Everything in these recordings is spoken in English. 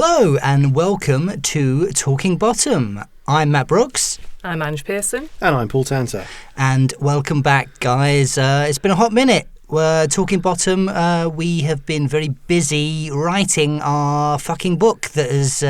Hello and welcome to Talking Bottom. I'm Matt Brooks. I'm Ange Pearson. And I'm Paul Tanter. And welcome back, guys. It's been a hot minute. We're Talking Bottom. We have been very busy writing our fucking book that has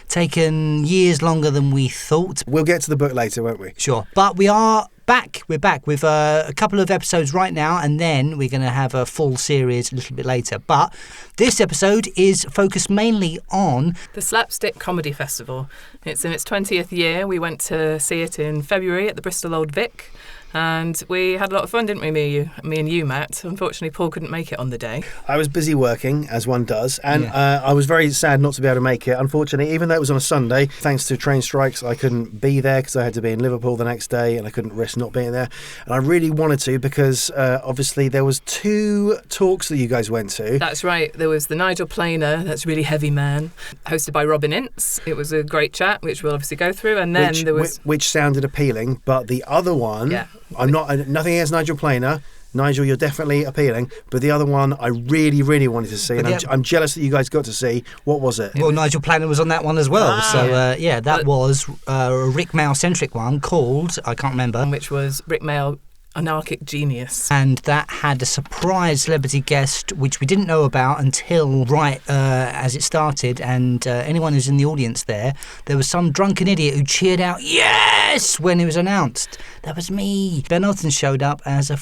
taken years longer than we thought. We'll get to the book later, won't we? Sure. But we are back. We're back with a couple of episodes right now, and then we're going to have a full series a little bit later. But this episode is focused mainly on the Slapstick Comedy Festival. It's in its 20th year. We went to see it in February at the Bristol Old Vic. And we had a lot of fun, didn't we, me and you, Matt? Unfortunately, Paul couldn't make it on the day. I was busy working, as one does, and I was very sad not to be able to make it. Unfortunately, even though it was on a Sunday, thanks to train strikes, I couldn't be there because I had to be in Liverpool the next day, and I couldn't risk not being there. And I really wanted to because, obviously, there was 2 talks that you guys went to. That's right. There was the Nigel Planer, that's Really Heavy Man, hosted by Robin Ince. It was a great chat, which we'll obviously go through. And then there was... Which sounded appealing, but the other one... Yeah. Nothing against Nigel Planer. Nigel, you're definitely appealing. But the other one I really, really wanted to see. And I'm jealous that you guys got to see. What was it? Well, Nigel Planer was on that one as well. That was a Rick Mayall-centric one called, I can't remember. Which was Rick Mayall, Anarchic Genius. And that had a surprise celebrity guest, which we didn't know about until right as it started. And anyone who's in the audience there was some drunken idiot who cheered out, yes, when it was announced. That was me. Ben Elton showed up as a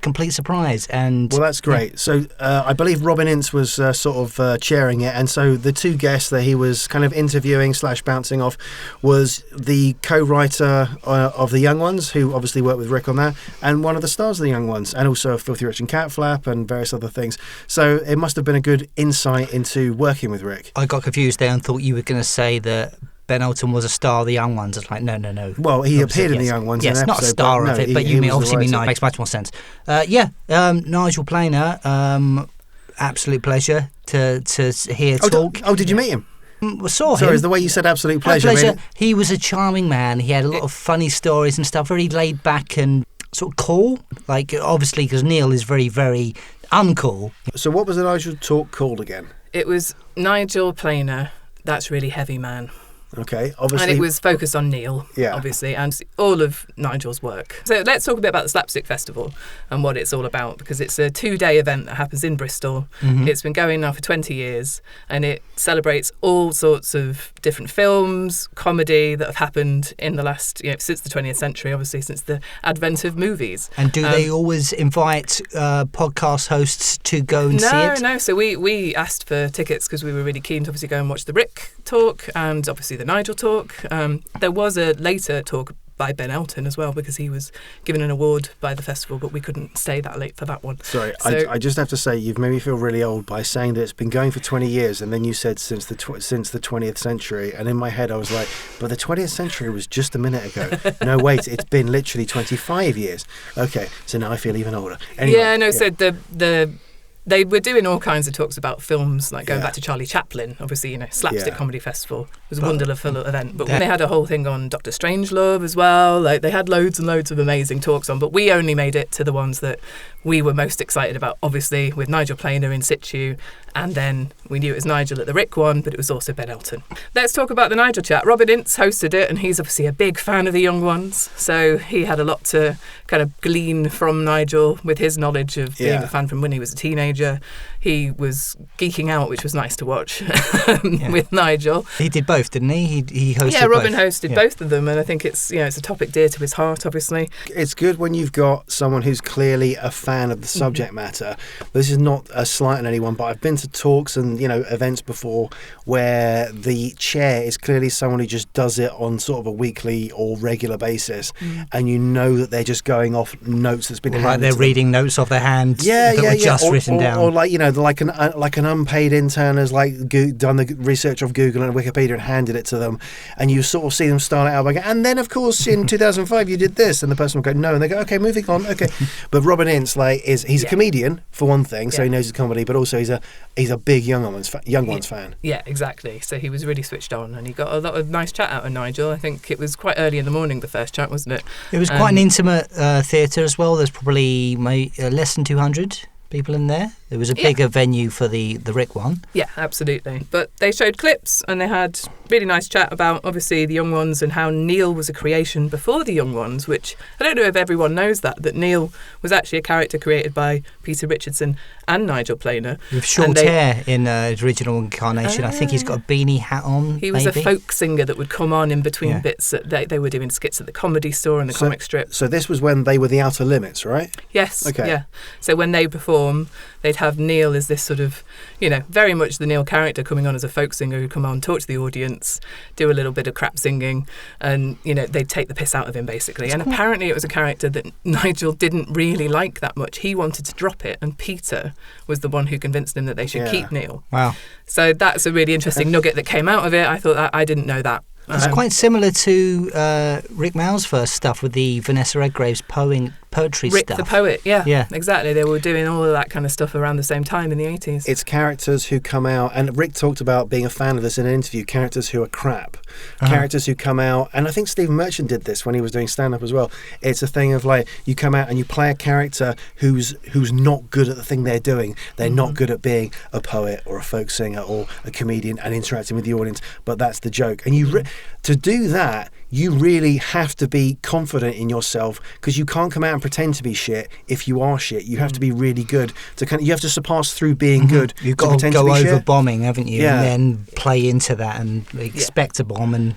complete surprise. And well, that's great. Yeah. So I believe Robin Ince was sort of chairing it. And so the 2 guests that he was kind of interviewing / bouncing off was the co-writer of The Young Ones, who obviously worked with Rick on that, and one of the stars of The Young Ones, and also Filthy Rich and Cat Flap and various other things. So it must have been a good insight into working with Rick. I got confused there and thought you were going to say that Ben Elton was a star of The Young Ones. It's like, no. Well, he appeared in The Young Ones. Yes, not a star of it, but you obviously mean Nigel. Makes much more sense. Nigel Planer, absolute pleasure to hear talk. Did you meet him? Saw him. Sorry, is the way you said absolute pleasure. He was a charming man. He had a lot of funny stories and stuff, very laid back and sort of cool. Like, obviously, because Neil is very, very uncool. So what was the Nigel talk called again? It was Nigel Planer, That's Really Heavy Man. Okay, obviously. And it was focused on Neil, obviously, and all of Nigel's work. So let's talk a bit about the Slapstick Festival and what it's all about, because it's a 2-day event that happens in Bristol. Mm-hmm. It's been going now for 20 years, and it celebrates all sorts of different films, comedy that have happened in the last, since the 20th century, obviously, since the advent of movies. And do they always invite podcast hosts to go and see it? No. So we asked for tickets because we were really keen to obviously go and watch the Rick talk and obviously the Nigel talk. There was a later talk by Ben Elton as well, because he was given an award by the festival, but we couldn't stay that late for that one. Sorry, I just have to say, you've made me feel really old by saying that it's been going for 20 years, and then you said since the 20th century, and in my head I was like, but the 20th century was just a minute ago. No, wait, it's been literally 25 years. Okay, so now I feel even older. Anyway, so they were doing all kinds of talks about films, like going back to Charlie Chaplin. Obviously, Slapstick Comedy Festival was a wonderful event. But they had a whole thing on Dr. Strangelove as well. Like, they had loads and loads of amazing talks on. But we only made it to the ones that we were most excited about, obviously, with Nigel Planer in situ. And then we knew it was Nigel at the Rick one, but it was also Ben Elton. Let's talk about the Nigel chat. Robin Ince hosted it, and he's obviously a big fan of The Young Ones. So he had a lot to kind of glean from Nigel with his knowledge of being a fan from when he was a teenager. He was geeking out, which was nice to watch with Nigel. He did both, didn't he? He hosted both. Robin hosted both of them, and I think it's it's a topic dear to his heart, obviously. It's good when you've got someone who's clearly a fan of the subject matter. This is not a slight on anyone, but I've been to talks and events before where the chair is clearly someone who just does it on sort of a weekly or regular basis, and you know that they're just going off notes that's been handed like they're to reading notes off their hand that were just written down, or like an unpaid intern has done the research of Google and Wikipedia and handed it to them, and you sort of see them start out by going, and then of course in 2005 you did this, and the person will go no, and they go okay, moving on, okay. But Robin Ince he's a comedian for one thing, so he knows his comedy, but also he's a big Young Ones fan. Yeah, exactly. So he was really switched on, and he got a lot of nice chat out of Nigel. I think it was quite early in the morning, the first chat, wasn't it? It was quite an intimate theatre as well. There's probably less than 200 people in there? It was a bigger venue for the Rick one. Yeah, absolutely. But they showed clips and they had really nice chat about, obviously, the Young Ones and how Neil was a creation before the Young Ones, which I don't know if everyone knows that Neil was actually a character created by Peter Richardson and Nigel Planer. With short hair in his original incarnation. I think he's got a beanie hat on. He was a folk singer that would come on in between bits. They were doing skits at the Comedy Store and the comic strip. So this was when they were the Outer Limits, right? Yes. Okay. Yeah. So when they perform, they'd have Neil as this sort of, very much the Neil character coming on as a folk singer who'd come on, talk to the audience, do a little bit of crap singing, and, they'd take the piss out of him, basically. And apparently it was a character that Nigel didn't really like that much. He wanted to drop it, and Peter was the one who convinced him that they should keep Neil. Wow. So that's a really interesting nugget that came out of it. I thought I didn't know that. It's quite similar to Rick Mayall's first stuff with the Vanessa Redgrave's poetry Rick stuff. the Poet, yeah, exactly. They were doing all of that kind of stuff around the same time in the 80s. It's characters who come out, and Rick talked about being a fan of this in an interview, characters who are crap. Characters who come out, and I think Stephen Merchant did this when he was doing stand-up as well. It's a thing of like, you come out and you play a character who's not good at the thing they're doing. They're not good at being a poet or a folk singer or a comedian and interacting with the audience, but that's the joke. And to do that, you really have to be confident in yourself, because you can't come out and pretend to be shit if you are shit. You have to be really good you have to surpass through being good. You've got to go over bombing, haven't you? Yeah. And then play into that and expect a bomb and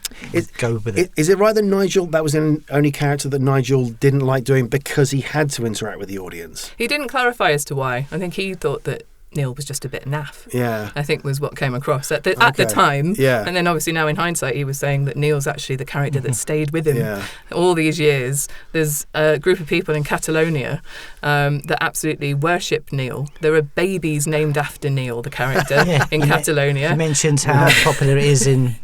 go with it. Is it right that that was the only character that Nigel didn't like doing because he had to interact with the audience? He didn't clarify as to why. I think he thought that Neil was just a bit naff. Yeah, I think was what came across at the time. Yeah, and then obviously now in hindsight, he was saying that Neil's actually the character that stayed with him all these years. There's a group of people in Catalonia that absolutely worship Neil. There are babies named after Neil, the character in Catalonia. He mentions how popular it is in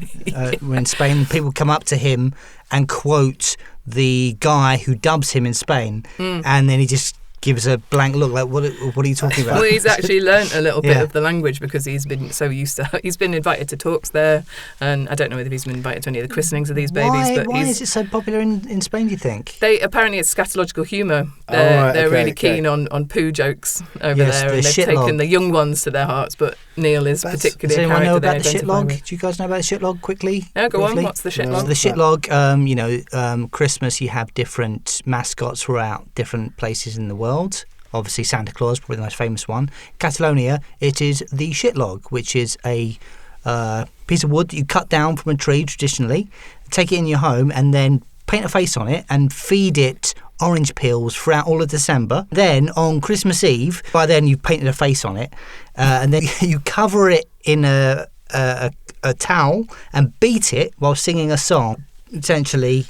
Spain. People come up to him and quote the guy who dubs him in Spain, and then he just gives a blank look like, what are you talking about? Well, he's actually learnt a little bit of the language because he's been so used to. He's been invited to talks there, and I don't know whether he's been invited to any of the christenings of these babies. Why is it so popular in Spain, do you think? Apparently it's scatological humour. They're really keen on poo jokes over there, and they've taken the young ones to their hearts. But Neil is particularly. Does anyone know about the shitlog? Do you guys know about the shitlog quickly? Yeah, go briefly? on. What's the shitlog? So the shitlog, Christmas, you have different mascots throughout different places in the world. Obviously, Santa Claus, probably the most famous one. Catalonia, it is the shitlog, which is a piece of wood that you cut down from a tree traditionally, take it in your home, and then paint a face on it and feed it orange peels throughout all of December. Then on Christmas Eve, by then you've painted a face on it, and then you cover it in a towel and beat it while singing a song. Essentially,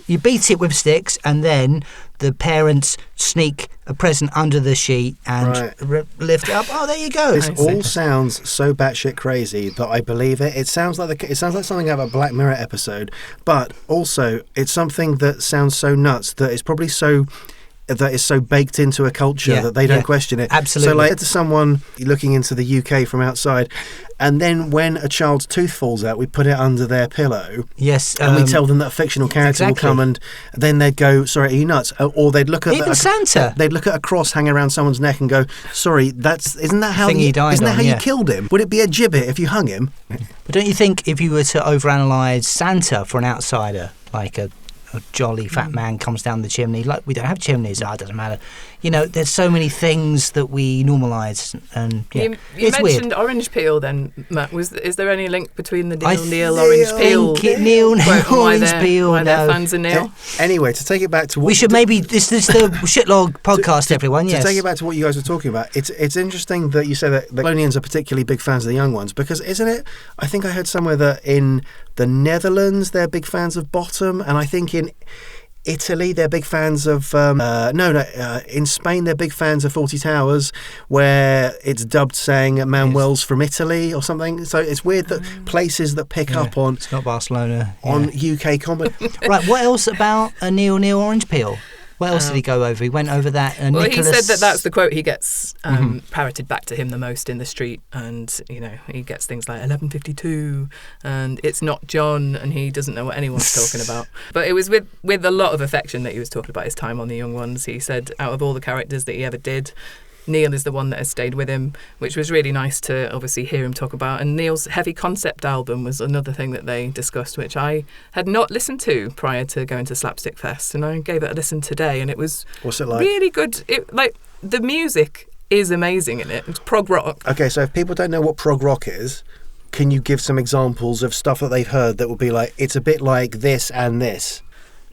you beat it with sticks, and then the parents sneak a present under the sheet and lift it up. Oh, there you go. This all sounds so batshit crazy that I believe it. It sounds like something out of a Black Mirror episode, but also it's something that sounds so nuts that it's probably that is so baked into a culture that they don't question it. Absolutely. So like to someone looking into the UK from outside, and then when a child's tooth falls out, we put it under their pillow. Yes. And we tell them that a fictional character will come, and then they'd go, sorry, are you nuts? Or they'd look at Santa. They'd look at a cross hanging around someone's neck and go, sorry, isn't that how you killed him? Would it be a gibbet if you hung him? But don't you think if you were to overanalyze Santa for an outsider, like a jolly fat man comes down the chimney, like we don't have chimneys, it doesn't matter. There's so many things that we normalise, and you it's mentioned weird. Orange peel then, Matt. Is there any link between the Neil orange peel? Neil orange peel. Why they're fans of Neil? Anyway, to take it back to what we should maybe this is the shitlog podcast, everyone. Yes. To take it back to what you guys were talking about, it's interesting that you say that the Colonians are particularly big fans of the young ones, because isn't it? I think I heard somewhere that in the Netherlands they're big fans of Bottom, and I think in Italy they're big fans of in Spain they're big fans of 40 Towers, where it's dubbed saying Manuel's from Italy or something. So it's weird that places that pick up on it's not Barcelona on UK comedy. Right, what else about a Neil orange peel? What else did he go over? He went over that. Well, Nicholas... he said that's the quote he gets parroted back to him the most in the street, and he gets things like 11:52, and it's not John, and he doesn't know what anyone's talking about. But it was with a lot of affection that he was talking about his time on the Young Ones. He said out of all the characters that he ever did, Neil is the one that has stayed with him, which was really nice to obviously hear him talk about. And Neil's heavy concept album was another thing that they discussed, which I had not listened to prior to going to Slapstick Fest, and I gave it a listen today, and it was really good. The music is amazing in it. It's prog rock. Okay, so if people don't know what prog rock is, can you give some examples of stuff that they've heard that would be like, it's a bit like this and this?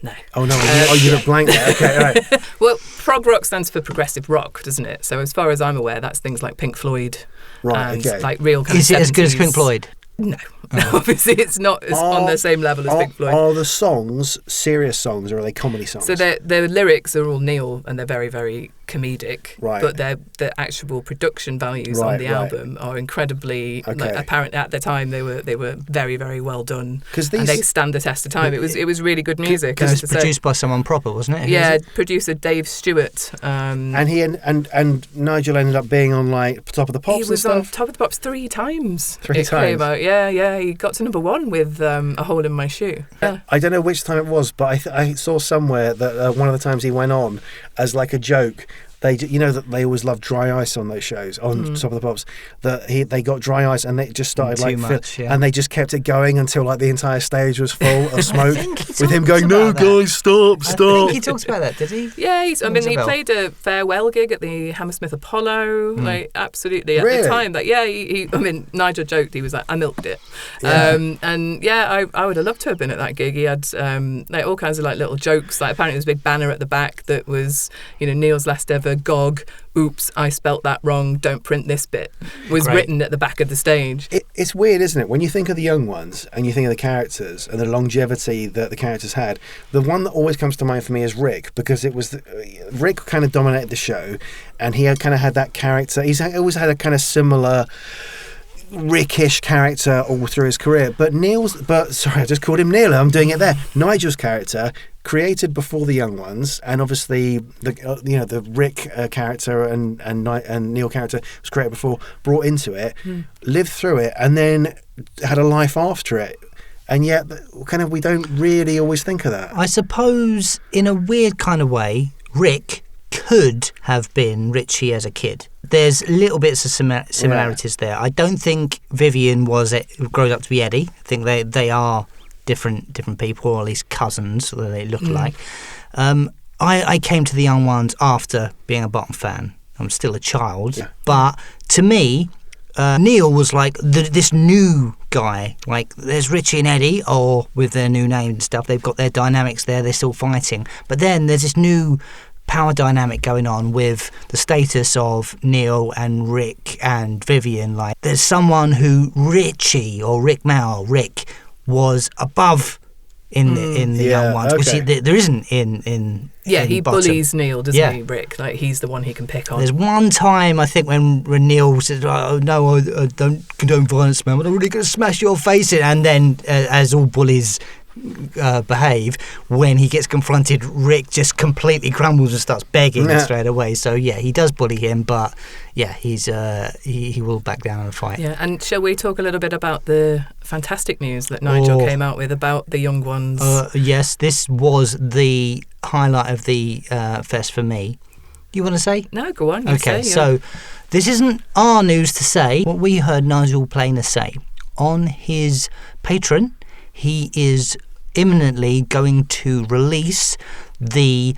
No. Oh, no. You look blank there. Okay, all right. Well, prog rock stands for progressive rock, doesn't it? So as far as I'm aware, that's things like Pink Floyd. Right, and okay. like real kind Is of it as good as 70s. Pink Floyd? No. Obviously, it's not on the same level as Pink Floyd. Are the songs serious songs or are they comedy songs? So their lyrics are all Neil, and they're very, very comedic. Right. But the actual production values on the album are incredibly apparent. At the time, they were very, very well done. And they stand the test of time. It was really good music. It was produced by someone proper, wasn't it? Yeah, producer Dave Stewart. And he and Nigel ended up being on like Top of the Pops. He was and on stuff? Top of the Pops 3 times. Three times. Came out. Yeah. He got to number 1 with A Hole in My Shoe. Yeah. I don't know which time it was, but I saw somewhere that one of the times he went on as like a joke. That they always love dry ice on those shows on Top of the Pops. They got dry ice and they just started and they just kept it going until like the entire stage was full of smoke with him going, "No, guys, stop!" I think he talks about that, did he? Yeah, he played a farewell gig at the Hammersmith Apollo. Like absolutely at the time. Like Nigel joked, he was like, "I milked it," I would have loved to have been at that gig. He had all kinds of like little jokes. Like apparently there was a big banner at the back that was Neil's last ever GOG, oops, I spelt that wrong, don't print this bit, was written at the back of the stage. It's weird, isn't it? When you think of the young ones and you think of the characters and the longevity that the characters had, the one that always comes to mind for me is Rick, because it was Rick kind of dominated the show, and he kind of had that character. He's always had a kind of similar Rickish character all through his career. Sorry, I just called him Neil. I'm doing it there. Nigel's character, created before the young ones, and obviously the Rick character and Neil character was created before, brought into it, lived through it, and then had a life after it. And yet, kind of, we don't really always think of that. I suppose, in a weird kind of way, Rick could have been Richie as a kid. There's little bits of similarities there. I don't think Vivian grows up to be Eddie. I think they are different people, or at least cousins, or they look alike. I came to the young ones after being a Bottom fan. I'm still a child, but to me, Neil was like this new guy. Like there's Richie and Eddie, or with their new name and stuff, they've got their dynamics there. They're still fighting, but then there's this new power dynamic going on with the status of Neil and Rick and Vivian. Like there's someone who Richie or Rick was above in the young ones, which there isn't in he Bottom. Bullies Neil, doesn't he, Rick? Like he's the one he can pick on. There's one time I think when Neil says, "Oh no, I don't condone violence, man, but I'm really going to smash your face in," and then as all bullies behave, when he gets confronted, Rick just completely crumbles and starts begging straight away. So he does bully him, but he's he will back down in a fight. Yeah, and shall we talk a little bit about the fantastic news that Nigel came out with about the young ones? Yes, this was the highlight of the fest for me. You want to say? No, go on. So this isn't our news to say. What we heard Nigel Planer say on his Patreon, he is imminently going to release the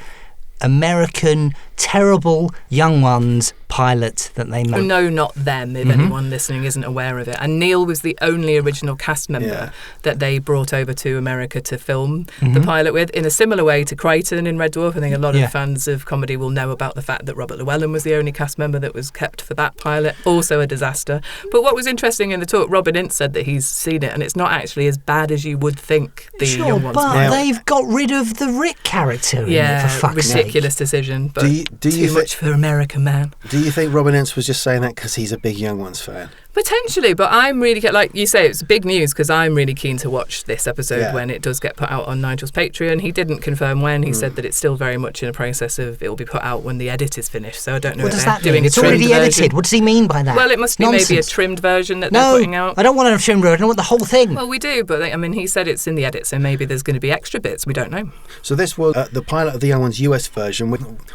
American terrible Young Ones pilot that they made. No, not them, if anyone listening isn't aware of it. And Neil was the only original cast member that they brought over to America to film the pilot with, in a similar way to Crichton in Red Dwarf. I think a lot of fans of comedy will know about the fact that Robert Llewellyn was the only cast member that was kept for that pilot. Also a disaster. But what was interesting in the talk, Robin Ince said that he's seen it, and it's not actually as bad as you would think the Young Ones but they've got rid of the Rick character in it, for fuck's sake. Ridiculous decision, but do you too much for America, man. Do you think Robin Ince was just saying that because he's a big Young Ones fan? Potentially, but I'm really, like you say, it's big news because I'm really keen to watch this episode when it does get put out on Nigel's Patreon. He didn't confirm when. He said that it's still very much in a process of it will be put out when the edit is finished. So I don't know What if does they're that doing mean? a It's trimmed already edited. version. What does he mean by that? Well, it must be maybe a trimmed version that they're putting out. I don't want a trimmed version. I want the whole thing. Well, we do, but I mean, he said it's in the edit, so maybe there's going to be extra bits. We don't know. So this was the pilot of the Young Ones US version,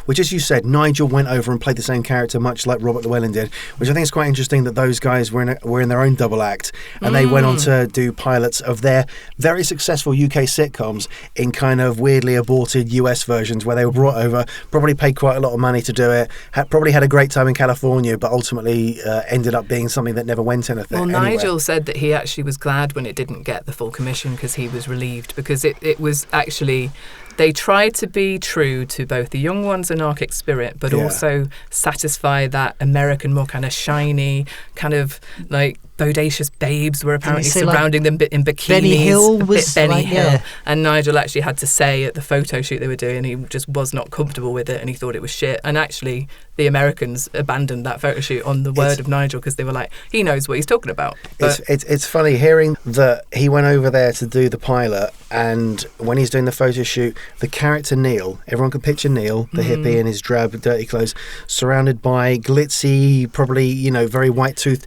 which, as you said, Nigel went over and played the same character, much like Robert Llewellyn did, which I think is quite interesting that those guys were in their own double act, and they went on to do pilots of their very successful UK sitcoms in kind of weirdly aborted US versions where they were brought over, probably paid quite a lot of money to do it, probably had a great time in California, but ultimately ended up being something that never went anything. Well, Nigel said that he actually was glad when it didn't get the full commission because he was relieved, because it was actually... They tried to be true to both the Young Ones' Anarchic spirit, but also satisfy that American, more kind of shiny, kind of like bodacious babes were apparently surrounding them in bikinis. Benny Hill was Benny Hill. And Nigel actually had to say at the photo shoot they were doing, he just was not comfortable with it and he thought it was shit. And actually, the Americans abandoned that photo shoot on the word of Nigel because they were like, he knows what he's talking about. But it's funny hearing that he went over there to do the pilot, and when he's doing the photo shoot, the character Neil, everyone can picture Neil, the hippie in his drab, dirty clothes, surrounded by glitzy, probably, very white-toothed,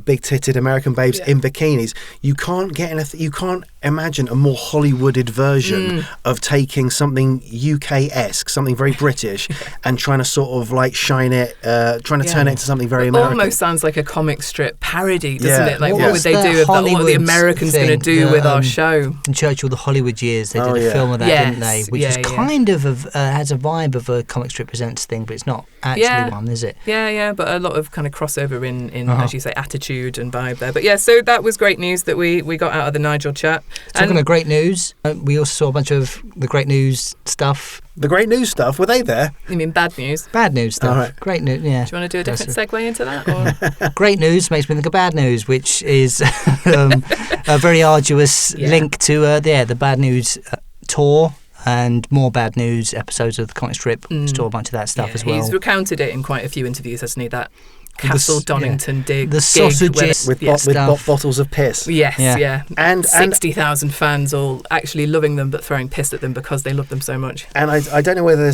big-titted American babes in bikinis. You can't get anything. You can't imagine a more Hollywooded version of taking something UK-esque, something very British, and trying to sort of like shine it, trying to turn it into something very American. Almost sounds like a comic strip parody, doesn't it? Like, what would they do? What are the Americans going to do with our show? In Churchill, the Hollywood Years, they did a film of that, didn't they? Which is kind of has a vibe of a comic strip presents thing, but it's not actually one, is it? Yeah, but a lot of kind of crossover in as you say, attitude and vibe there. But so that was great news that we got out of the Nigel chat. Talking of great news, we also saw a bunch of the great news stuff. The great news stuff, were they there? You mean bad news? Bad news stuff. Right. Great news, yeah. Do you want to do a different segue into that? Or? Great news makes me think of bad news, which is a very arduous link to the bad news tour and more bad news episodes of the comic strip. Saw a bunch of that stuff as well. He's recounted it in quite a few interviews, hasn't he? That Castle Donington dig. The sausages with bottles of piss. Yes. And 60,000 fans all actually loving them but throwing piss at them because they love them so much. And I don't know whether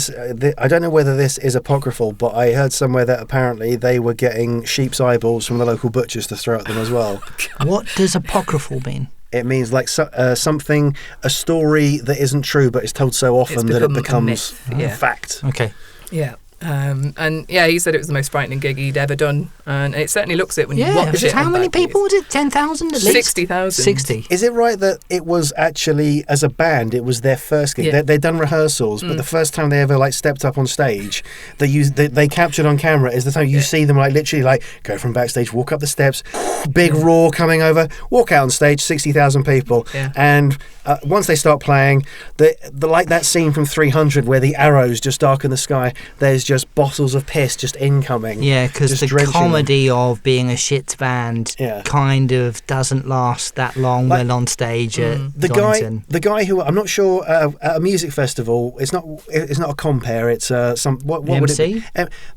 this is apocryphal, but I heard somewhere that apparently they were getting sheep's eyeballs from the local butchers to throw at them as well. What does apocryphal mean? It means like something, a story that isn't true but is told so often that it becomes fact. Okay. Yeah. And he said it was the most frightening gig he'd ever done, and it certainly looks it when you watch it. How many people was it? 10,000 at least? 60,000. 60. Is it right that it was actually, as a band, it was their first gig? They'd done rehearsals, but the first time they ever stepped up on stage, they captured on camera is the time you see them literally go from backstage, walk up the steps, big roar coming over, walk out on stage, 60,000 people, and once they start playing, the like that scene from 300 where the arrows just darken the sky, there's just bottles of piss just incoming. Yeah, because the comedy of being a shit band kind of doesn't last that long when on stage at Donington. The guy who, I'm not sure, at a music festival, it's not a compere, it's what would it be?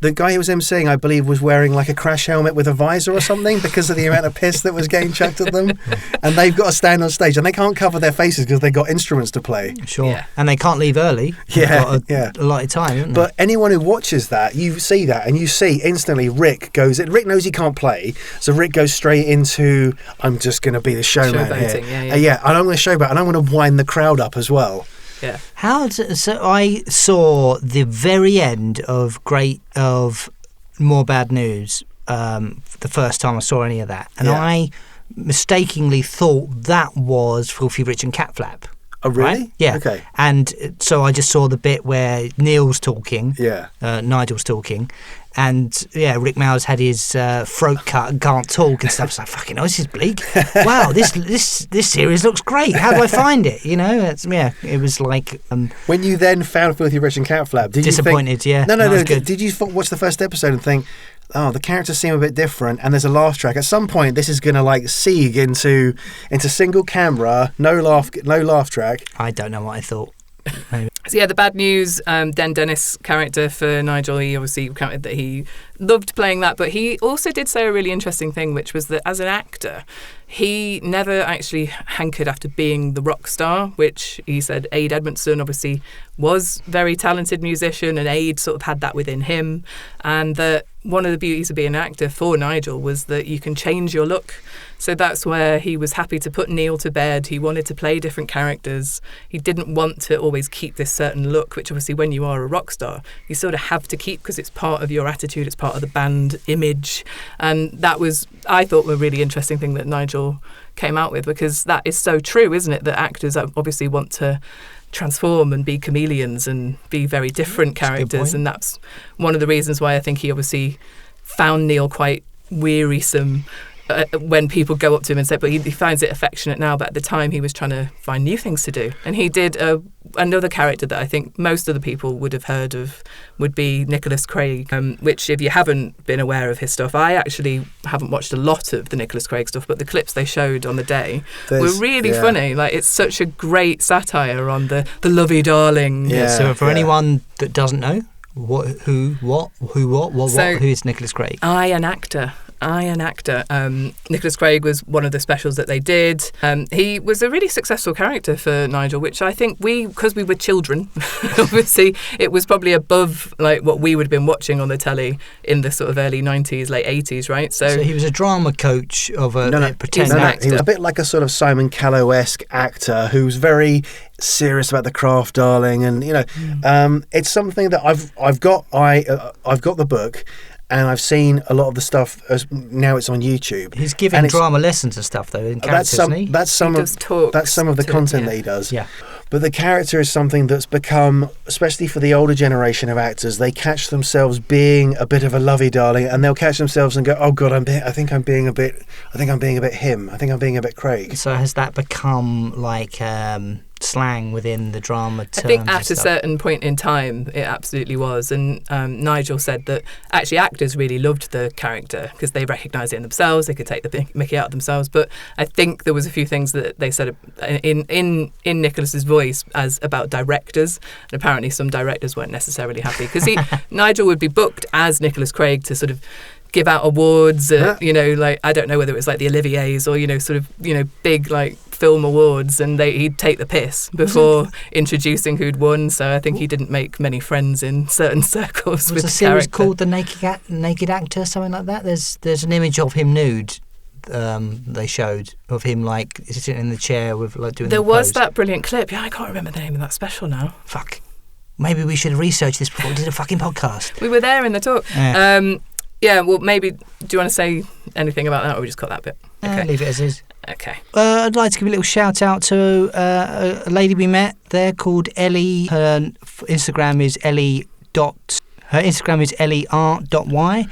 The guy who was emceeing, I believe, was wearing like a crash helmet with a visor or something because of the amount of piss that was getting chucked at them. And they've got to stand on stage and they can't cover their faces because they've got instruments to play. Sure. Yeah. And they can't leave early. They've got a lot of time, haven't they? But anyone who watches that, you see that and you see instantly Rick knows he can't play, so Rick goes straight into, I'm just going to be the showman here. And I'm going to showboat and I'm going to wind the crowd up as well. Yeah. So I saw the very end of More Bad News the first time I saw any of that, and I mistakenly thought that was Filthy Rich and Cat Flap. Oh, really? Right? Yeah. Okay. And so I just saw the bit where Neil's talking, Nigel's talking, and Rick Mayall's had his throat cut and can't talk and stuff. It's like, fucking hell, this is bleak. Wow, this series looks great. How do I find it? It was like... when you then found Filthy Rich and Cat Flap, did disappointed, you think... No. Good. Did you watch the first episode and think, oh, the characters seem a bit different and there's a laugh track? At some point, this is going to siege into single camera, no laugh track. I don't know what I thought. Maybe. So the bad news, Den Dennis character for Nigel, he obviously counted that he loved playing that. But he also did say a really interesting thing, which was that as an actor, he never actually hankered after being the rock star, which he said Ade Edmondson obviously was a very talented musician, and Ade sort of had that within him. And that one of the beauties of being an actor for Nigel was that you can change your look. So that's where he was happy to put Neil to bed. He wanted to play different characters. He didn't want to always keep this certain look, which obviously when you are a rock star, you sort of have to keep because it's part of your attitude, it's part of the band image. And that was, I thought, a really interesting thing that Nigel came out with, because that is so true, isn't it? That actors obviously want to transform and be chameleons and be very different characters. And that's one of the reasons why I think he obviously found Neil quite wearisome when people go up to him and say, but he finds it affectionate now, but at the time he was trying to find new things to do. And he did another character that I think most of the people would have heard of would be Nicholas Craig, which if you haven't been aware of his stuff, I actually haven't watched a lot of the Nicholas Craig stuff, but the clips they showed on the day were really funny. Like, it's such a great satire on the lovey darling. Yeah, so for anyone that doesn't know, who is Nicholas Craig? Iron actor. Nicholas Craig was one of the specials that they did. He was a really successful character for Nigel, which I think because we were children, obviously it was probably above like what we would have been watching on the telly in the sort of early 90s, late 80s, right? So he was a drama coach of a pretend actor. He was a bit like a sort of Simon Callow-esque actor who's very serious about the craft, darling, and it's something that I've got the book. And I've seen a lot of the stuff now. It's on YouTube. He's giving drama lessons and stuff, though. In characters, that's some of the content that he does. Yeah. But the character is something that's become, especially for the older generation of actors, they catch themselves being a bit of a lovey-darling, and they'll catch themselves and go, "Oh God, I think I'm being a bit him. I think I'm being a bit Craig." So has that become like slang within the drama terms? I think at a certain point in time it absolutely was, and Nigel said that actually actors really loved the character because they recognised it in themselves, they could take the mickey out of themselves. But I think there was a few things that they said in Nicholas's voice as about directors, and apparently some directors weren't necessarily happy because Nigel would be booked as Nicholas Craig to sort of give out awards like I don't know whether it was like the Olivier's or sort of big like film awards, and he'd take the piss before introducing who'd won. So I think he didn't make many friends in certain circles. Was the series called The Naked Actor, something like that? There's an image of him nude. They showed of him like sitting in the chair with like doing. There was that brilliant clip. Yeah, I can't remember the name of that special now. Fuck. Maybe we should research this before we did a fucking podcast. We were there in the talk. Yeah. Well, maybe. Do you want to say anything about that, or we just cut that bit? Okay. Leave it as is. Okay. I'd like to give a little shout out to a lady we met there called Ellie. Her Instagram is ellie.art.y.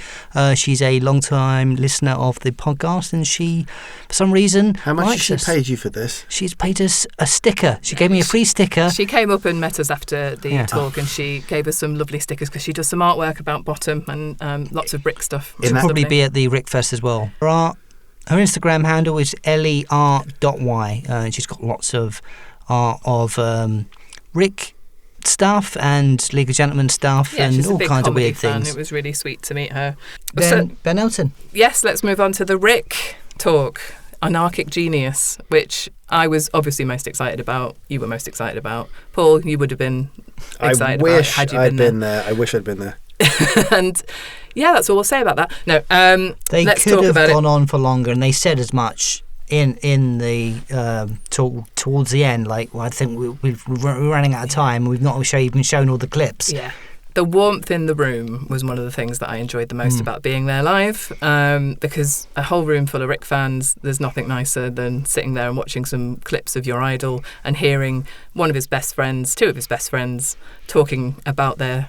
She's a long-time listener of the podcast, and she, for some reason, how much has she paid you for this? She's paid us a sticker. She gave me a free sticker. She came up and met us after the talk, and she gave us some lovely stickers because she does some artwork about Bottom and lots of Rick stuff. She'll probably be at the Rick Fest as well. Her Instagram handle is ellieart.y, and she's got lots of art of Rick stuff and League of Gentlemen stuff and all kinds of weird things. It was really sweet to meet her. Ben Elton. Yes, let's move on to the Rick talk. Anarchic Genius, which I was obviously most excited about. You were most excited about. Paul, you would have been excited about it had you been there. I wish I'd been there. And yeah, that's all we'll say about that. No, let's could have gone on for longer, and they said as much in the talk towards the end. Like, well, I think we're running out of time. We've not even shown all the clips. Yeah. The warmth in the room was one of the things that I enjoyed the most about being there live, because a whole room full of Rick fans, there's nothing nicer than sitting there and watching some clips of your idol and hearing two of his best friends, talking about their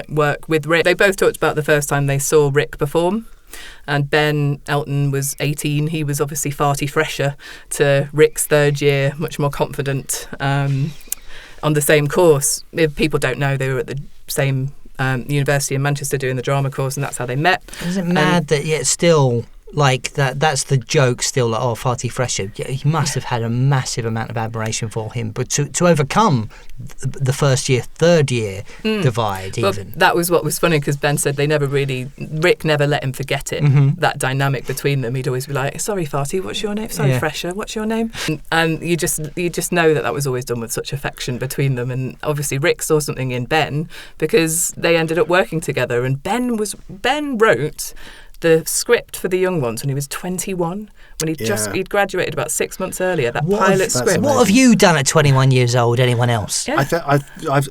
work with Rick. They both talked about the first time they saw Rick perform. And Ben Elton was 18. He was obviously far too fresher to Rick's third year, much more confident on the same course. If people don't know, they were at the same university in Manchester doing the drama course, and that's how they met. Isn't it mad that yet still like that's the joke still, like, oh, Farty Fresher. Yeah, he must have had a massive amount of admiration for him, but to overcome the first year, third year divide, Well, even. that was what was funny, because Ben said Rick never let him forget it, that dynamic between them. He'd always be like, sorry Farty, what's your name? Sorry Fresher, what's your name? And you just know that was always done with such affection between them. And obviously Rick saw something in Ben, because they ended up working together, and Ben wrote the script for The Young Ones when he was 21, when he'd graduated about 6 months earlier. That pilot script. What have you done at 21 years old? Anyone else? Yeah. I've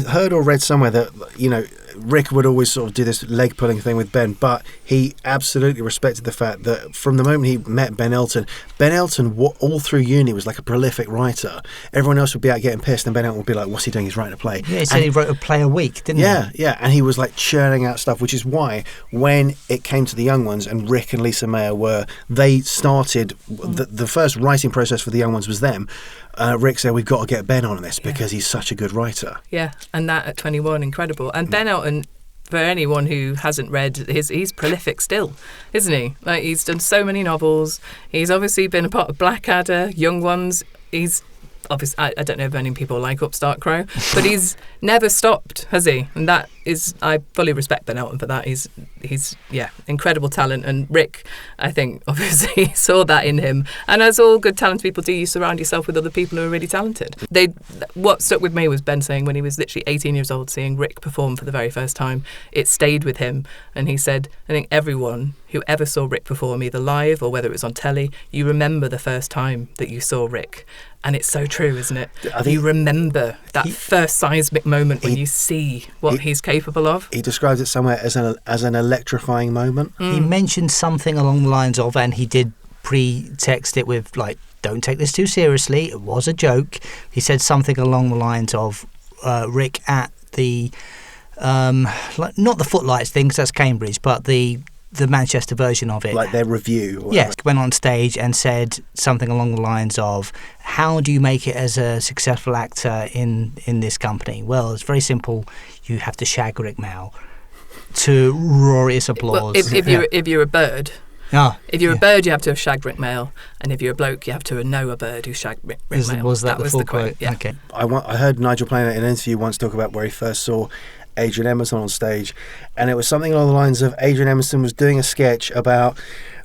heard or read somewhere that, you know, Rick would always sort of do this leg pulling thing with Ben, but he absolutely respected the fact that from the moment he met Ben Elton, all through uni was like a prolific writer. Everyone else would be out getting pissed, and Ben Elton would be like, "What's he doing? He's writing a play." Yeah, he said he wrote a play a week, didn't he? Yeah, and he was like churning out stuff, which is why when it came to The Young Ones and Rick and Lisa Mayall they started the first writing process for The Young Ones was them. Rick said, we've got to get Ben on this because he's such a good writer. Yeah, and that at 21, incredible. And Ben Elton, for anyone who hasn't read, he's prolific still, isn't he? Like, he's done so many novels. He's obviously been a part of Blackadder, Young Ones. He's obviously, I don't know if many people like Upstart Crow, but he's never stopped, has he? And that is, I fully respect Ben Elton for that. He's incredible talent. And Rick, I think, obviously saw that in him. And as all good talented people do, you surround yourself with other people who are really talented. What stuck with me was Ben saying when he was literally 18 years old, seeing Rick perform for the very first time, it stayed with him. And he said, I think everyone who ever saw Rick perform, either live or whether it was on telly, you remember the first time that you saw Rick. And it's so true, isn't it? You remember that first seismic moment when you see what he's capable of. He describes it somewhere as an electrifying moment. He mentioned something along the lines of, and he did pre-text it with, like, don't take this too seriously, it was a joke. He said something along the lines of Rick at the, not the Footlights thing, because that's Cambridge, but the Manchester version of it. Like their review. Yes, went on stage and said something along the lines of, how do you make it as a successful actor in this company? Well, it's very simple. You have to shag Rick Mayall. To roarious applause. Well, if you're a bird... if you're a bird, you have to have shagged Rick Mayall, and if you're a bloke, you have to know a bird who shagged Rick Mayall. Was that the full quote? Yeah. Okay. I heard Nigel Planer in an interview once talk about where he first saw Adrian Emerson on stage, and it was something along the lines of Adrian Emerson was doing a sketch about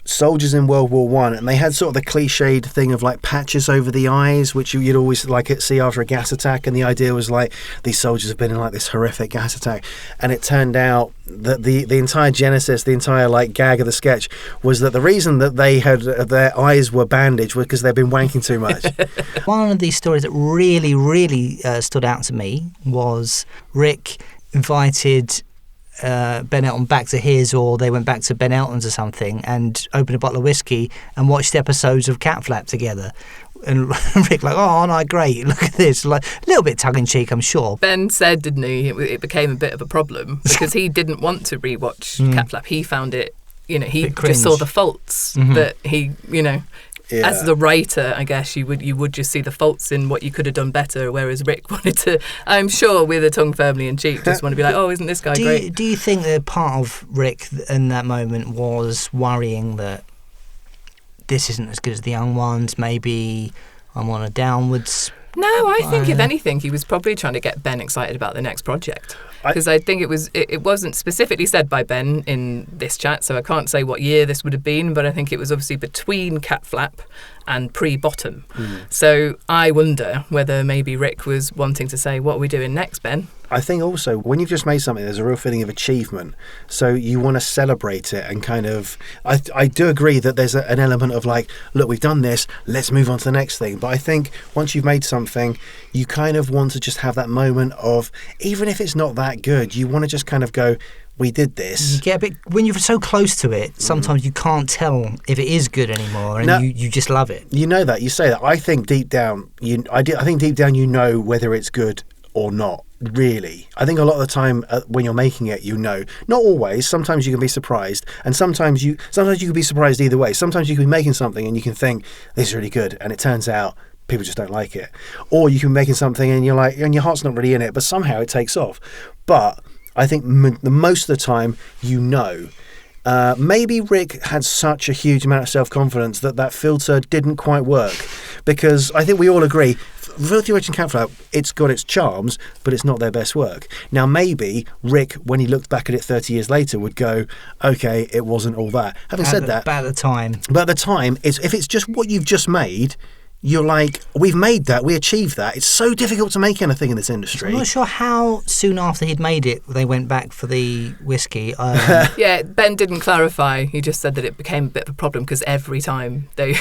soldiers in World War One, and they had sort of the cliched thing of like patches over the eyes, which you'd always see after a gas attack, and the idea was like these soldiers have been in like this horrific gas attack, and it turned out that the entire genesis, the entire like gag of the sketch was that the reason that they had their eyes were bandaged was because they'd been wanking too much. One of these stories that really, really stood out to me was Rick invited Ben Elton back to his, or they went back to Ben Elton's or something, and opened a bottle of whiskey and watched episodes of Cat Flap together. And Rick like, oh no, great, look at this, like a little bit tongue-in-cheek, I'm sure. Ben said, didn't he, it became a bit of a problem because he didn't want to rewatch Cat Flap. He found it, he just saw the faults that he, as the writer, I guess you would just see the faults in what you could have done better, whereas Rick wanted to, I'm sure, with a tongue firmly in cheek, just want to be like, oh, isn't this guy great? Do you think that part of Rick in that moment was worrying that this isn't as good as The Young Ones, maybe I'm on a downwards... No, I think if anything, he was probably trying to get Ben excited about the next project. Because I think it wasn't specifically said by Ben in this chat, so I can't say what year this would have been, but I think it was obviously between Cat Flap and pre-Bottom. So I wonder whether maybe Rick was wanting to say, what are we doing next, Ben? I think also when you've just made something, there's a real feeling of achievement. So you want to celebrate it and kind of... I do agree that there's an element of like, look, we've done this, let's move on to the next thing. But I think once you've made something, you kind of want to just have that moment of, even if it's not that good, you want to just kind of go, we did this. You get a bit, when you're so close to it, sometimes you can't tell if it is good anymore, and you just love it. You know that, you say that. I think deep down, I think deep down you know whether it's good or not. Really, I think a lot of the time when you're making it, not always. Sometimes you can be surprised, and sometimes you can be surprised either way. Sometimes you can be making something and you can think this is really good, and it turns out people just don't like it. Or you can be making something and you're like, and your heart's not really in it, but somehow it takes off. But I think most of the time, maybe Rick had such a huge amount of self-confidence that filter didn't quite work, because I think we all agree Filthy Rich and Cat Flap, it's got its charms, but it's not their best work. Now maybe Rick, when he looked back at it 30 years later, would go, okay, it wasn't all that. Having said that, but at the time, if it's just what you've just made, you're like, we've made that, we achieved that. It's so difficult to make anything in this industry. I'm not sure how soon after he'd made it they went back for the whiskey. Yeah, Ben didn't clarify. He just said that it became a bit of a problem because every time they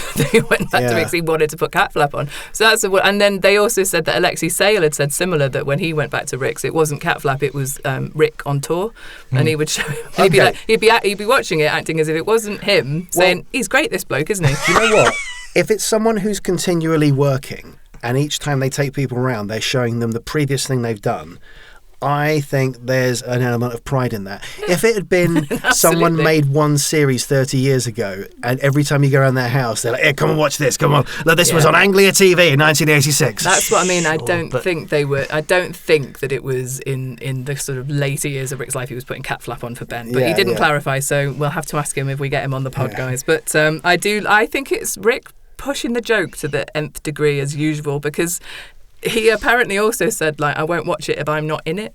went back to Rick's, he wanted to put Cat Flap on. So that's and then they also said that Alexei Sayle had said similar, that when he went back to Rick's, it wasn't Cat Flap, it was Rick on tour, and he would show him. And he'd be watching it, acting as if it wasn't him, saying, "He's great, this bloke, isn't he?" Do you know what? If it's someone who's continually working and each time they take people around, they're showing them the previous thing they've done, I think there's an element of pride in that. If it had been someone made one series 30 years ago and every time you go around their house, they're like, hey, come and watch this, come on. Look, this was on Anglia TV in 1986. That's what I mean. I don't think that it was in the sort of later years of Rick's life he was putting Cat Flap on for Ben. But he didn't clarify, so we'll have to ask him if we get him on the pod, guys. But I think it's Rick pushing the joke to the nth degree as usual, because he apparently also said, like, I won't watch it if I'm not in it,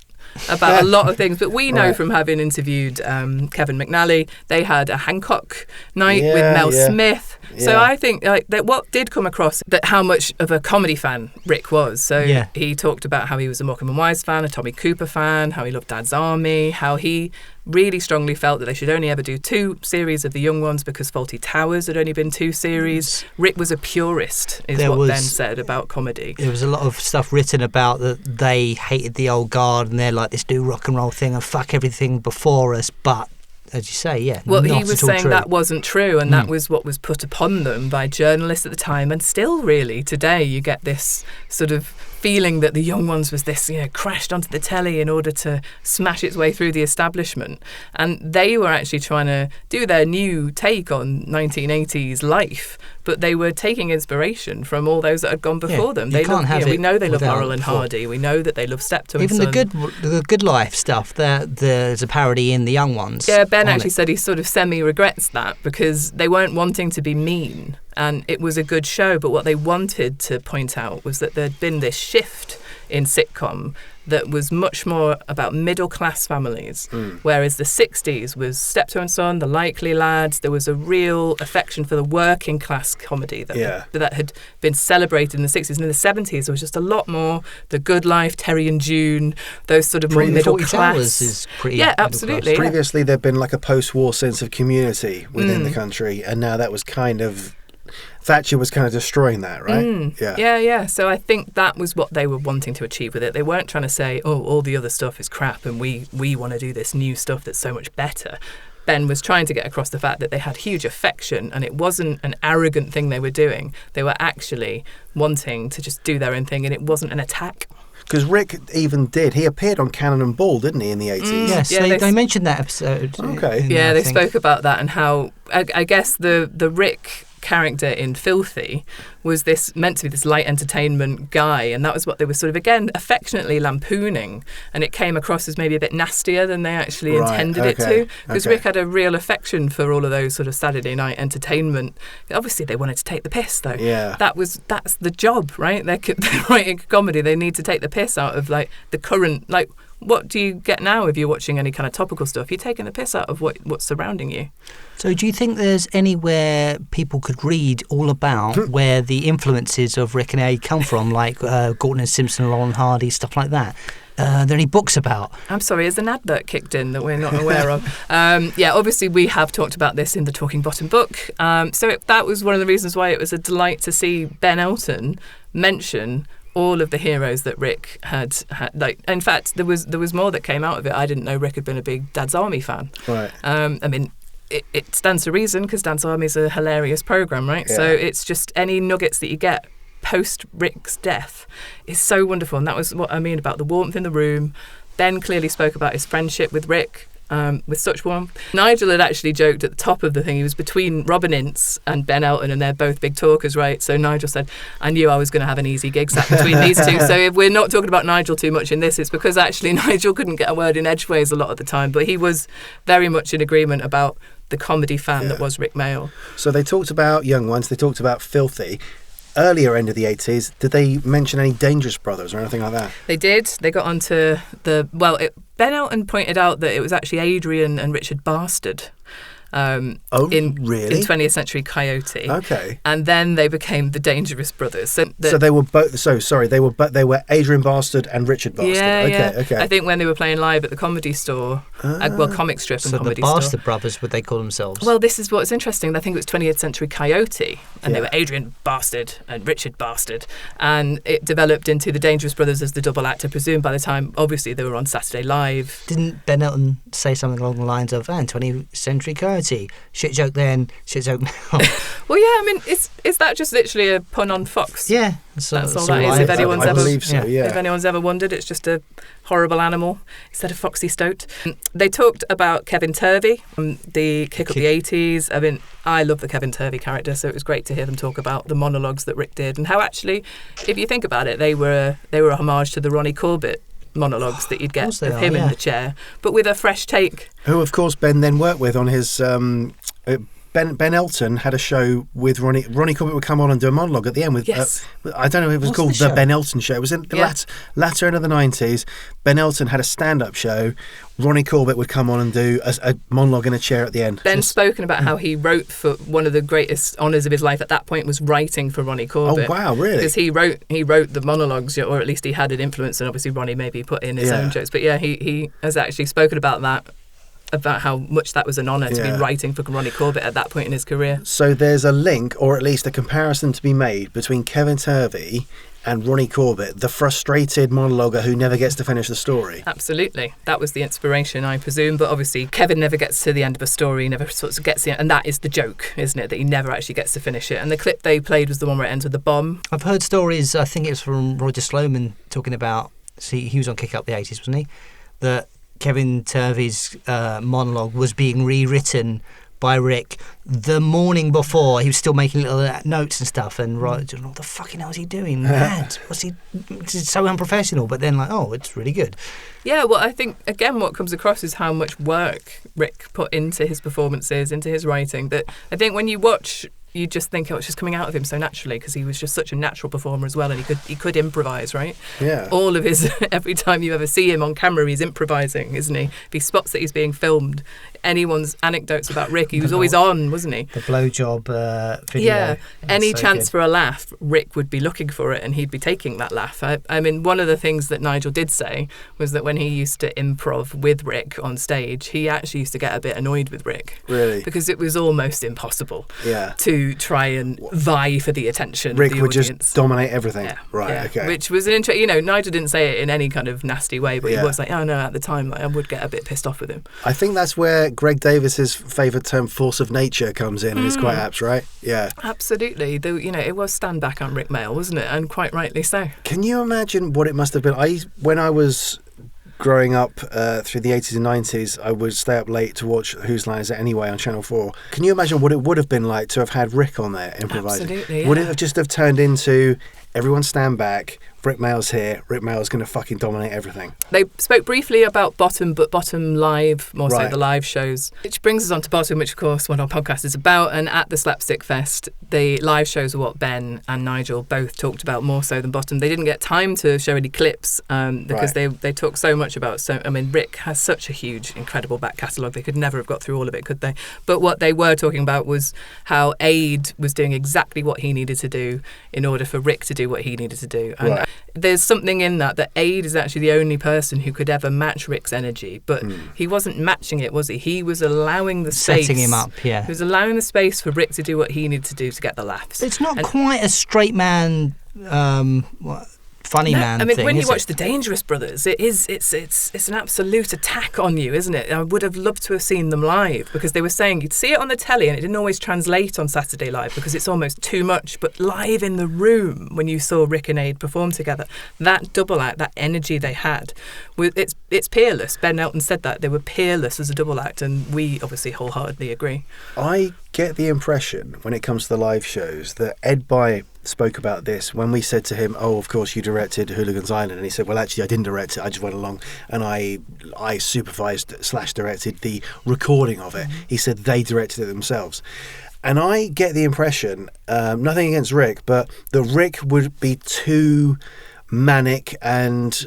about a lot of things. But we know from having interviewed Kevin McNally, they had a Hancock night with Mel Smith. So I think that what did come across, that how much of a comedy fan Rick was. So he talked about how he was a Morecambe and Wise fan, a Tommy Cooper fan, how he loved Dad's Army, how he really strongly felt that they should only ever do 2 series of the young ones because Fawlty Towers had only been 2 series. Rick was a purist, what Ben said about comedy. There was a lot of stuff written about that they hated the old guard and they're like this new rock and roll thing and fuck everything before us, but as you say, well, he was saying that wasn't true, and that was what was put upon them by journalists at the time, and still really today you get this sort of feeling that the young ones was this, crashed onto the telly in order to smash its way through the establishment, and they were actually trying to do their new take on 1980s life, but they were taking inspiration from all those that had gone before them. We know they love Laurel and Hardy. We know that they love Steptoe and Son. The good life stuff. There's a parody in the young ones. Yeah, Ben actually said he sort of semi-regrets that because they weren't wanting to be mean, and it was a good show. But what they wanted to point out was that there'd been this shift in sitcom that was much more about middle-class families, whereas the 60s was Steptoe and Son, The Likely Lads. There was a real affection for the working-class comedy that had been celebrated in the 60s. And in the 70s, there was just a lot more The Good Life, Terry and June, those sort of more middle-class. Is pretty absolutely. Previously, there'd been like a post-war sense of community within the country, and now that was kind of... Thatcher was kind of destroying that, right? Yeah. So I think that was what they were wanting to achieve with it. They weren't trying to say, oh, all the other stuff is crap and we want to do this new stuff that's so much better. Ben was trying to get across the fact that they had huge affection and it wasn't an arrogant thing they were doing. They were actually wanting to just do their own thing, and it wasn't an attack. Because Rick even he appeared on Cannon and Ball, didn't he, in the 80s? Yes, they mentioned that episode. Okay. Yeah, they spoke about that and how, I guess the Rick character in Filthy was meant to be this light entertainment guy, and that was what they were sort of, again, affectionately lampooning, and it came across as maybe a bit nastier than they actually intended it to, because Rick had a real affection for all of those sort of Saturday night entertainment. Obviously they wanted to take the piss though. That's the job, right? They're writing comedy, they need to take the piss out of like the current, like, what do you get now if you're watching any kind of topical stuff? You're taking the piss out of what's surrounding you. So do you think there's anywhere people could read all about where the influences of Rick and Eddie come from, like Gordon and Simpson, Laurel and Hardy, stuff like that? Are there any books about? I'm sorry, is an advert kicked in that we're not aware of? Obviously we have talked about this in the Talking Bottom book. That was one of the reasons why it was a delight to see Ben Elton mention all of the heroes that Rick had. Like, in fact, there was more that came out of it. I didn't know Rick had been a big Dad's Army fan. Right. I mean, it stands to reason because Dad's Army is a hilarious program, right? Yeah. So it's just any nuggets that you get post Rick's death is so wonderful, and that was what I mean about the warmth in the room. Ben clearly spoke about his friendship with Rick. With such warmth. Nigel had actually joked at the top of the thing, he was between Robin Ince and Ben Elton, and they're both big talkers, right? So Nigel said, I knew I was going to have an easy gig sat between these two. So if we're not talking about Nigel too much in this, it's because actually Nigel couldn't get a word in edgeways a lot of the time, but he was very much in agreement about the comedy fan that was Rick Mayall. So they talked about Young Ones, they talked about Filthy. Earlier end of the 80s, did they mention any Dangerous Brothers or anything like that? They did. They got onto Ben Elton pointed out that it was actually Adrian and Richard Bastard. Really? In 20th Century Coyote. Okay. And then they became the Dangerous Brothers. So they were both. So sorry, they were Adrian Bastard and Richard Bastard. Yeah, Okay. I think when they were playing live at the Comedy Store, comic strip and Comedy Store. So the Bastard Brothers, would they call themselves? Well, this is what's interesting. I think it was 20th Century Coyote, and they were Adrian Bastard and Richard Bastard, and it developed into the Dangerous Brothers as the double act. I presume by the time, obviously, they were on Saturday Live. Didn't Ben Elton say something along the lines of, 20th Century Coyote? Shit joke then, shit joke now. Well, yeah, I mean, is that just literally a pun on Fox? Yeah. That's all that is. I believe so, yeah. If anyone's ever wondered, it's just a horrible animal instead of Foxy Stoat. They talked about Kevin Turvey, the kick of the 80s. I mean, I love the Kevin Turvey character, so it was great to hear them talk about the monologues that Rick did and how actually, if you think about it, they were a homage to the Ronnie Corbett monologues that you'd get of him in the chair, but with a fresh take. Who, of course, Ben then worked with on his... Ben Elton had a show with Ronnie Corbett would come on and do a monologue at the end with I don't know if it was called the Ben Elton Show. It was in the latter end of the 90s. Ben Elton had a stand-up show. Ronnie Corbett would come on and do a monologue in a chair at the end. Ben's spoken about how he wrote for one of the greatest honours of his life at that point was writing for Ronnie Corbett. Oh wow, really? Because he wrote the monologues, or at least he had an influence, and obviously Ronnie maybe put in his own jokes. But yeah, he has actually spoken about that. About how much that was an honour to be writing for Ronnie Corbett at that point in his career. So there's a link, or at least a comparison to be made between Kevin Turvey and Ronnie Corbett, the frustrated monologuer who never gets to finish the story. Absolutely. That was the inspiration, I presume. But obviously, Kevin never gets to the end of a story, never sort of gets it. And that is the joke, isn't it? That he never actually gets to finish it. And the clip they played was the one where it ends with the bomb. I've heard stories, I think it's from Roger Sloman, talking about, he was on Kick Up the 80s, wasn't he? That Kevin Turvey's monologue was being rewritten by Rick the morning before. He was still making little notes and stuff, and Roger, what the fucking hell is he doing? Mad. It's so unprofessional, but then it's really good. Yeah, well, I think, again, what comes across is how much work Rick put into his performances, into his writing, that I think when you watch, you just think, it's just coming out of him so naturally, because he was just such a natural performer as well, and he could improvise, right? Yeah. All of his, every time you ever see him on camera, he's improvising, isn't he? If he spots that he's being filmed, anyone's anecdotes about Rick, he was always on, wasn't he? The blowjob video. Yeah, any chance for a laugh, Rick would be looking for it, and he'd be taking that laugh. I mean, one of the things that Nigel did say was that when he used to improv with Rick on stage, he actually used to get a bit annoyed with Rick. Really? Because it was almost impossible to try and vie for the attention Rick of the would audience. Just dominate everything. Yeah, right, okay. Which was an interesting, Nigel didn't say it in any kind of nasty way, but he was like, oh no, at the time I would get a bit pissed off with him. I think that's where Greg Davis's favourite term, force of nature, comes in, and it's quite apt, right? Yeah. Absolutely. It was stand back on Rick Mayall, wasn't it? And quite rightly so. Can you imagine what it must have been? When I was growing up through the 80s and 90s, I would stay up late to watch Whose Line Is It Anyway on Channel 4. Can you imagine what it would have been like to have had Rick on there improvising? Absolutely, yeah. Would it have just have turned into everyone stand back, Rick Mayall's here, Rick Mayall's going to fucking dominate everything? They spoke briefly about Bottom, but Bottom Live, more so the live shows. Which brings us on to Bottom, which of course what our podcast is about. And at the Slapstick Fest, the live shows are what Ben and Nigel both talked about more so than Bottom. They didn't get time to show any clips because they talk so much about... Rick has such a huge, incredible back catalogue. They could never have got through all of it, could they? But what they were talking about was how Aid was doing exactly what he needed to do in order for Rick to do what he needed to do. And there's something in that Aid is actually the only person who could ever match Rick's energy, but he wasn't matching it, was he? He was allowing the space. Setting him up, yeah. He was allowing the space for Rick to do what he needed to do to get the laughs. It's not quite a straight man... funny man thing, when you watch The Dangerous Brothers, it's an absolute attack on you, isn't it? I would have loved to have seen them live, because they were saying you'd see it on the telly and it didn't always translate on Saturday Live because it's almost too much, but live in the room when you saw Rick and Aid perform together, that double act, that energy they had, it's peerless. Ben Elton said that they were peerless as a double act, and we obviously wholeheartedly agree. I get the impression when it comes to the live shows that Ed by spoke about this when we said to him, "Oh, of course you directed Hooligans Island," and he said, "Well, actually, I didn't direct it. I just went along and I supervised / directed the recording of it." He said they directed it themselves. And I get the impression, nothing against Rick, but that Rick would be too manic and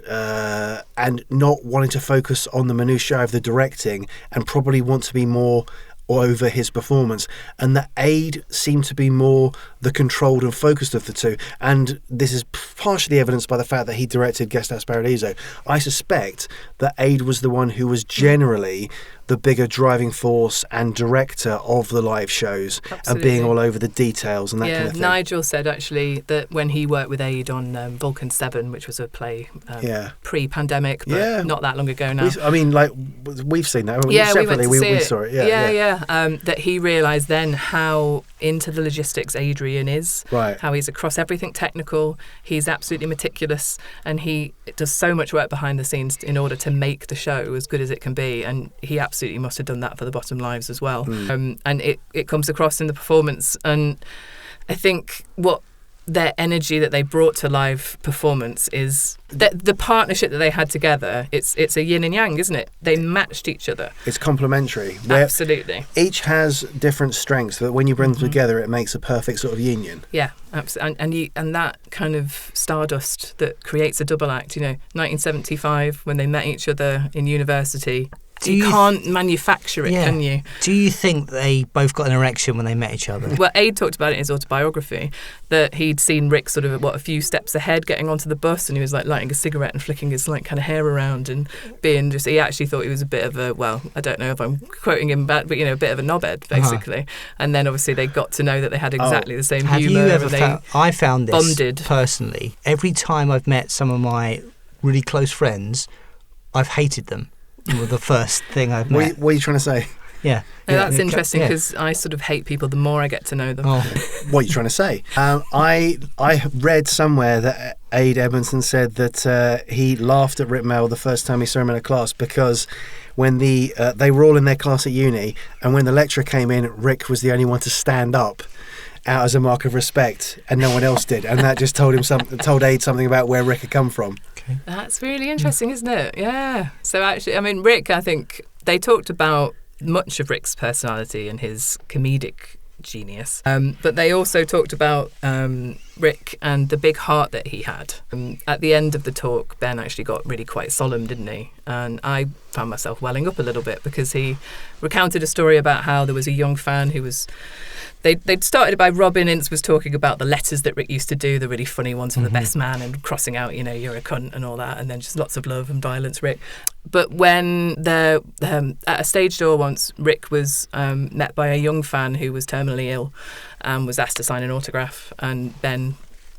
not wanting to focus on the minutiae of the directing, and probably want to be more over his performance, and that Aid seemed to be more the controlled and focused of the two. And this is partially evidenced by the fact that he directed Gestas Paradiso. I suspect that Aid was the one who was generally the bigger driving force and director of the live shows. Absolutely. And being all over the details and that kind of thing. Nigel said actually that when he worked with Aid on Vulcan 7, which was a play pre-pandemic, but not that long ago now. We've seen that. Yeah, separately, we saw it. That he realised then how into the logistics Adrian is, right? How he's across everything technical. He's absolutely meticulous, and he does so much work behind the scenes in order to make the show as good as it can be. And he absolutely must have done that for the Bottom Lives as well. And it comes across in the performance. And I think what their energy that they brought to live performance is the partnership that they had together. It's a yin and yang, isn't it? They matched each other. It's complementary. Absolutely. Each has different strengths, but when you bring them together, it makes a perfect sort of union. Yeah, absolutely. And that kind of stardust that creates a double act. 1975 when they met each other in university. You can't manufacture it, can you? Do you think they both got an erection when they met each other? Well, Aid talked about it in his autobiography, that he'd seen Rick sort of a few steps ahead getting onto the bus, and he was like lighting a cigarette and flicking his kind of hair around and being just, he actually thought he was a bit of a, well, I don't know if I'm quoting him bad, but a bit of a knobhead, basically. And then obviously they got to know that they had exactly the same humour. Have you ever I found this bonded. Personally, every time I've met some of my really close friends, I've hated them. The first thing I've met. What are you trying to say? Yeah. That's interesting because I sort of hate people the more I get to know them. Oh. What are you trying to say? I read somewhere that Aid Edmondson said that he laughed at Rick Mayall the first time he saw him in a class because when they were all in their class at uni, and when the lecturer came in, Rick was the only one to stand up out as a mark of respect, and no one else did, and that just told Aid something about where Rick had come from. That's really interesting, isn't it? Yeah. So actually, Rick, I think they talked about much of Rick's personality and his comedic genius, but they also talked about Rick and the big heart that he had. At the end of the talk, Ben actually got really quite solemn, didn't he? And I found myself welling up a little bit because he recounted a story about how there was a young fan who was... They'd started by Robin Ince was talking about the letters that Rick used to do, the really funny ones from the best man and crossing out, you're a cunt and all that, and then just lots of love and violence, Rick. But when at a stage door once, Rick was met by a young fan who was terminally ill and was asked to sign an autograph, and Ben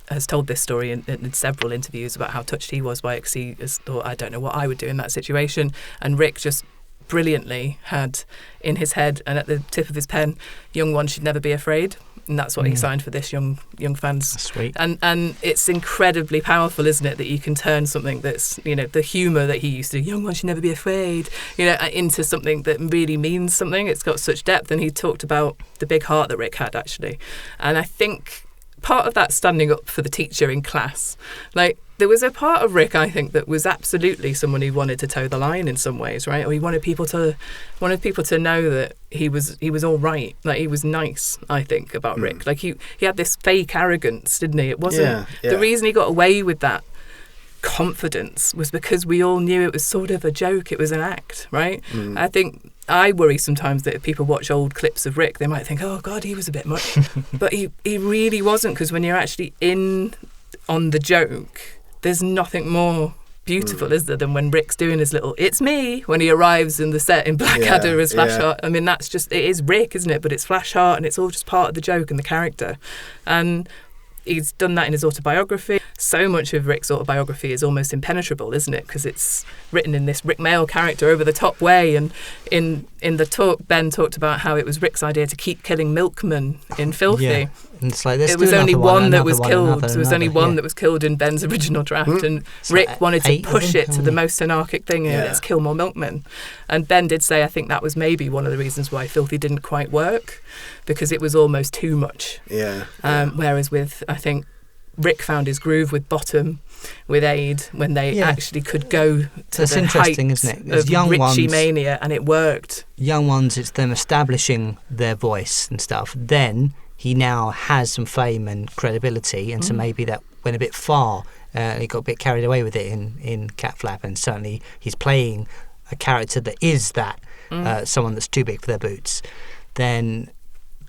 has told this story in several interviews about how touched he was by it because he thought, I don't know what I would do in that situation. And Rick just brilliantly had in his head and at the tip of his pen, young one should never be afraid. And that's what he signed for this young fans. That's sweet. And it's incredibly powerful, isn't it, that you can turn something that's, the humour that he used to, young one should never be afraid, into something that really means something. It's got such depth. And he talked about the big heart that Rick had, actually. And I think part of that standing up for the teacher in class, there was a part of Rick, I think, that was absolutely someone who wanted to toe the line in some ways, right? Or he wanted people to know that he was all right. He was nice, I think, about Rick. He had this fake arrogance, didn't he? It wasn't the reason he got away with that confidence was because we all knew it was sort of a joke. It was an act, right? I think I worry sometimes that if people watch old clips of Rick, they might think, oh God, he was a bit much. But he really wasn't, because when you're actually in on the joke, there's nothing more beautiful, is there, than when Rick's doing his little "it's me" when he arrives in the set in Blackadder as Flashheart. That's just, it is Rick, isn't it? But it's Flashheart, and it's all just part of the joke and the character. And he's done that in his autobiography. so much of Rick's autobiography is almost impenetrable, isn't it? Because it's written in this Rick Mayall character over the top way. And in the talk, Ben talked about how it was Rick's idea to keep killing milkmen in Filthy. Yeah. And it's like, It was only one that was killed. There was only one that was killed in Ben's original draft, and Rick wanted to push it to the most anarchic thing. Let's kill more milkmen. And Ben did say, I think that was maybe one of the reasons why Filthy didn't quite work, because it was almost too much. Whereas with, I think, Rick found his groove with Bottom, with Aid, when they actually could go to the interesting, heights isn't it? There's of young Richie ones, mania, and it worked. Young ones, it's them establishing their voice and stuff. Then he now has some fame and credibility, and so maybe that went a bit far. He got a bit carried away with it in Cat Flap, and certainly he's playing a character that is that someone that's too big for their boots. Then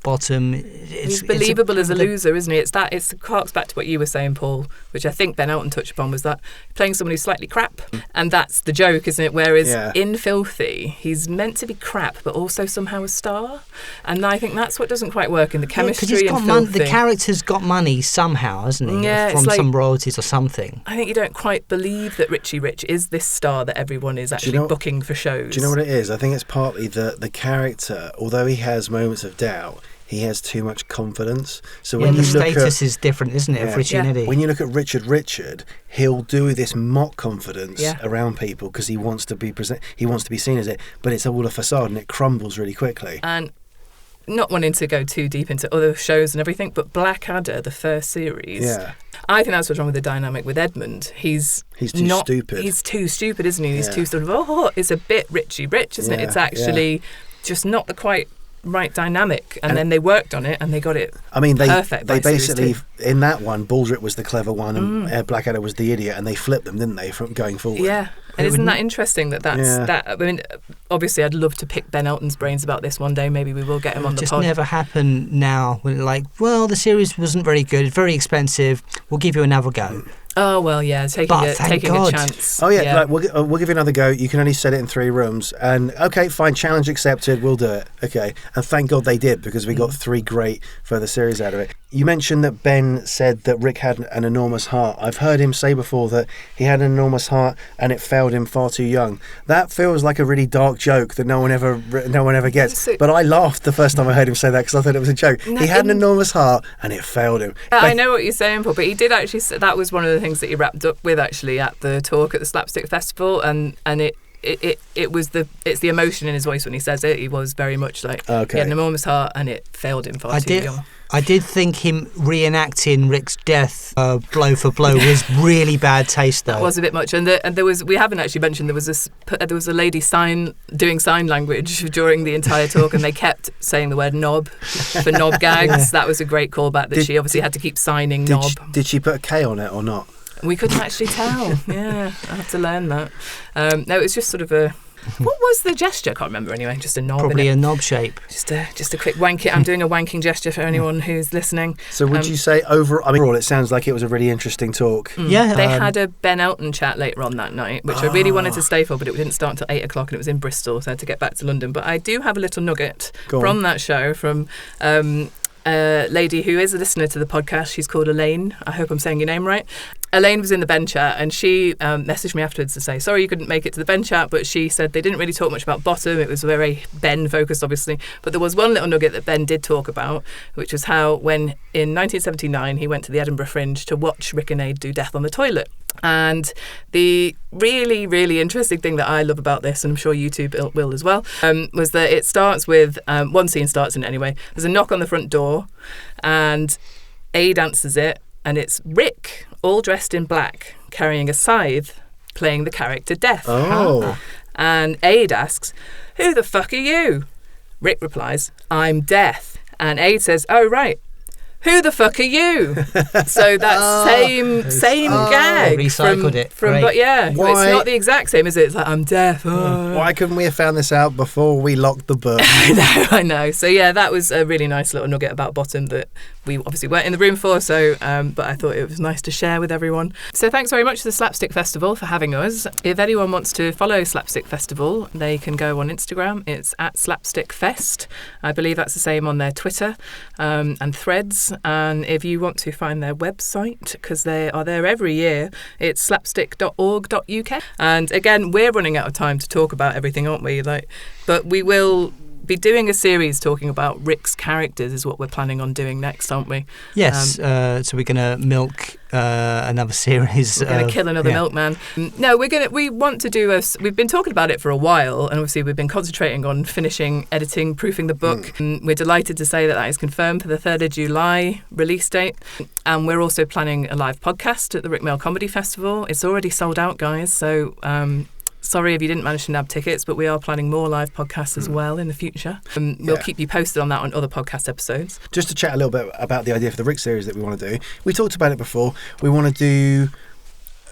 Bottom, he's believable as a loser, isn't he? It harks back to what you were saying, Paul, which I think Ben Elton touched upon, was that playing someone who's slightly crap, and that's the joke, isn't it? Whereas in Filthy, he's meant to be crap, but also somehow a star, and I think that's what doesn't quite work in the chemistry in Filthy. The character's got money somehow, hasn't he? Yeah, from some royalties or something. I think you don't quite believe that Richie Rich is this star that everyone is actually booking for shows. Do you know what it is? I think it's partly the character, although he has moments of doubt, he has too much confidence. So when the status is different, isn't it, of Richie and Eddie? When you look at Richard, he'll do this mock confidence around people because he wants to be he wants to be seen as it, but it's all a facade and it crumbles really quickly. And not wanting to go too deep into other shows and everything, but Blackadder, the first series, I think that's what's wrong with the dynamic with Edmund. He's too stupid. He's too stupid, isn't he? He's too sort of, it's a bit Richie Rich, isn't it? It's actually just not the quite right dynamic, and then they worked on it and they got it. I mean, they basically in that one, Baldrick was the clever one and Blackadder was the idiot, and they flipped them, didn't they, from going forward? Yeah. And isn't that interesting that that? I mean, obviously, I'd love to pick Ben Elton's brains about this one day. Maybe we will get him on the pod. It just never happened now. When the series wasn't very good, very expensive. We'll give you another go. Oh, well, yeah, taking a chance. Oh, yeah, like, we'll give you another go. You can only set it in 3 rooms. And, okay, fine, challenge accepted, we'll do it. Okay. And thank God they did, because we got 3 great further series out of it. You mentioned that Ben said that Rick had an enormous heart. I've heard him say before that he had an enormous heart and it failed him far too young. That feels like a really dark joke that no one ever gets. But I laughed the first time I heard him say that because I thought it was a joke. He had an enormous heart and it failed him. I know what you're saying, Paul, but he did actually say that was one of the things that he wrapped up with actually at the talk at the Slapstick Festival, and it's the emotion in his voice when he says it. He was very much like he had an enormous heart and it failed him far too young. I did think him reenacting Rick's death blow for blow was really bad taste, though. That was a bit much, and there was, we haven't actually mentioned, there was a lady doing sign language during the entire talk, and they kept saying the word knob for knob gags. That was a great callback that she obviously had to keep signing knob. Did she put a K on it or not? We couldn't actually tell. Yeah, I have to learn that. No, it was just sort of a. What was the gesture? I can't remember anyway. Just a knob. Probably a knob shape. Just a quick wanking. I'm doing a wanking gesture for anyone who's listening. So would you say overall it sounds like it was a really interesting talk? Yeah. They had a Ben Elton chat later on that night, which I really wanted to stay for, but it didn't start until 8 o'clock and it was in Bristol, so I had to get back to London. But I do have a little nugget from that show from a lady who is a listener to the podcast. She's called Elaine. I hope I'm saying your name right. Elaine was in the Ben chat and she messaged me afterwards to say, sorry you couldn't make it to the Ben chat, but she said they didn't really talk much about Bottom. It was very Ben focused, obviously. But there was one little nugget that Ben did talk about, which was how when in 1979 he went to the Edinburgh Fringe to watch Rick and Aid do Death on the Toilet. And the really, really interesting thing that I love about this, and I'm sure you two will as well, was that it starts with, one scene starts in it anyway, there's a knock on the front door and Aid answers it, and it's Rick, all dressed in black, carrying a scythe, playing the character Death. Oh. And Aid asks, who the fuck are you? Rick replies, I'm Death. And Aid says, oh, right. Who the fuck are you? So that same gag recycled it. But yeah, it's not the exact same, is it? It's like, I'm deaf. Why couldn't we have found this out before we locked the book? I know. So yeah, that was a really nice little nugget about Bottom that we obviously weren't in the room for. So, but I thought it was nice to share with everyone. So thanks very much to the Slapstick Festival for having us. If anyone wants to follow Slapstick Festival, they can go on Instagram. It's at Slapstick Fest. I believe that's the same on their Twitter and Threads. Slapsticks, and if you want to find their website, because they are there every year, it's slapstick.org.uk. And again, we're running out of time to talk about everything, aren't we? But we will be doing a series talking about Rick's characters is what we're planning on doing next, aren't we? Yes, so we're going to milk another series. We're going to kill another milkman. No, we want to do we've been talking about it for a while, and obviously we've been concentrating on finishing editing, proofing the book. We're delighted to say that is confirmed for the 3rd of July release date. And we're also planning a live podcast at the Mayall Comedy Festival. It's already sold out, guys, so sorry if you didn't manage to nab tickets, but we are planning more live podcasts as well in the future. We'll keep you posted on that on other podcast episodes. Just to chat a little bit about the idea for the Rick series that we want to do. We talked about it before. We want to do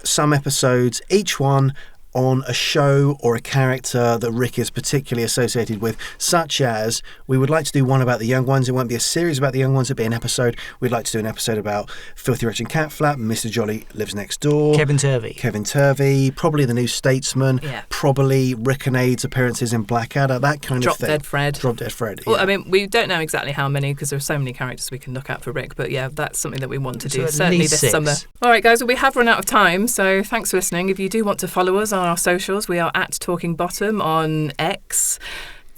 some episodes, each one on a show or a character that Rick is particularly associated with, such as we would like to do one about the young ones. It won't be a series about the young ones, it'll be an episode. We'd like to do an episode about Filthy Rich and Cat Flap, Mr. Jolly Lives Next Door, Kevin Turvey, probably The New Statesman, probably Rick and Aid's appearances in Blackadder, that kind of thing. Drop Dead Fred. Well, I mean, we don't know exactly how many because there are so many characters we can look at for Rick, but yeah, that's something that we want to do, certainly this 6. summer. All right, guys, well, we have run out of time, so thanks for listening. If you do want to follow us on our socials, we are at Talking Bottom on X,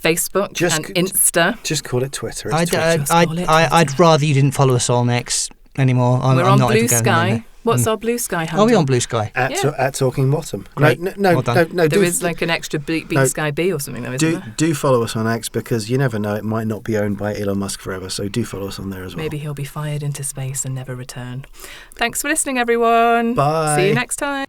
Facebook, and Insta. Just call it Twitter. I'd rather you didn't follow us on X anymore. We're on Blue Sky. What's our Blue Sky handle? Are we on Blue Sky? At Talking Bottom. Great. No. There is like an extra Beat Sky B or something, though, isn't there? Do follow us on X, because you never know, it might not be owned by Elon Musk forever, so do follow us on there as well. Maybe he'll be fired into space and never return. Thanks for listening, everyone. Bye. See you next time.